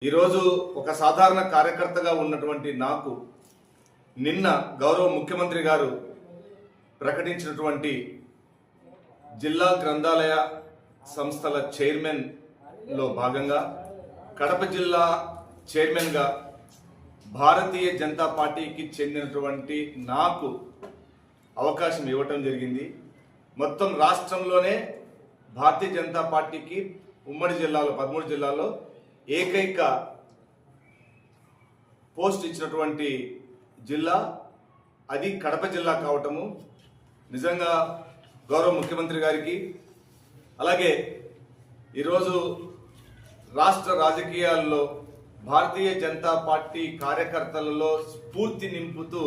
ఈరోజు ఒక సాధారణ కార్యకర్తగా ఉన్నటువంటి నాకు నిన్న గౌరవ ముఖ్యమంత్రి గారు ప్రకటించినటువంటి జిల్లా గ్రంథాలయ సంస్థల చైర్మన్లో భాగంగా కడప జిల్లా చైర్మన్గా భారతీయ జనతా పార్టీకి చెందినటువంటి నాకు అవకాశం ఇవ్వటం జరిగింది. మొత్తం రాష్ట్రంలోనే భారతీయ జనతా పార్టీకి ఉమ్మడి జిల్లాలో 13 జిల్లాల్లో ఏకైక పోస్ట్ ఇచ్చినటువంటి జిల్లా అది కడప జిల్లా కావటము నిజంగా గౌరవ ముఖ్యమంత్రి గారికి, అలాగే ఈరోజు రాష్ట్ర రాజకీయాల్లో భారతీయ జనతా పార్టీ కార్యకర్తలలో స్ఫూర్తి నింపుతూ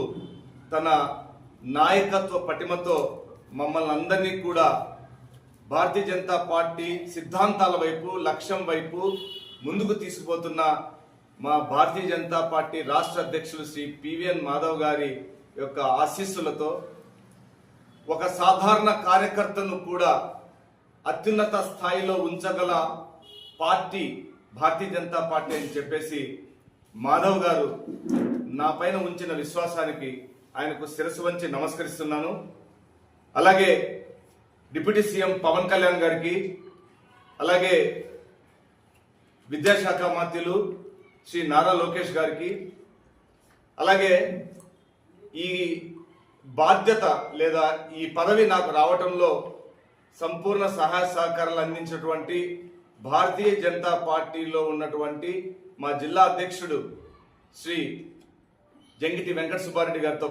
తన నాయకత్వ పటిమతో మమ్మల్ని అందరినీ కూడా భారతీయ జనతా పార్టీ సిద్ధాంతాల వైపు, లక్ష్యం వైపు ముందుకు తీసుకుపోతున్న మా భారతీయ జనతా పార్టీ రాష్ట్ర అధ్యక్షులు శ్రీ పివిఎన్ మాధవ్ గారి యొక్క ఆశీస్సులతో ఒక సాధారణ కార్యకర్తను కూడా అత్యున్నత స్థాయిలో ఉంచగల పార్టీ భారతీయ జనతా పార్టీ అని చెప్పేసి మాధవ్ గారు నా పైన ఉంచిన విశ్వాసానికి ఆయనకు శిరస్సు వంచి నమస్కరిస్తున్నాను. అలాగే డిప్యూటీ సీఎం పవన్ కళ్యాణ్ గారికి, అలాగే విద్యాశాఖ మంత్రులు శ్రీ నారా లోకేష్ గారికి, అలాగే ఈ బాధ్యత లేదా ఈ పదవి నాకు రావటంలో సంపూర్ణ సహాయ సహకారాలు అందించినటువంటి భారతీయ జనతా పార్టీలో ఉన్నటువంటి మా జిల్లా అధ్యక్షుడు శ్రీ జంగిటి వెంకట సుబ్బారెడ్డి గారితో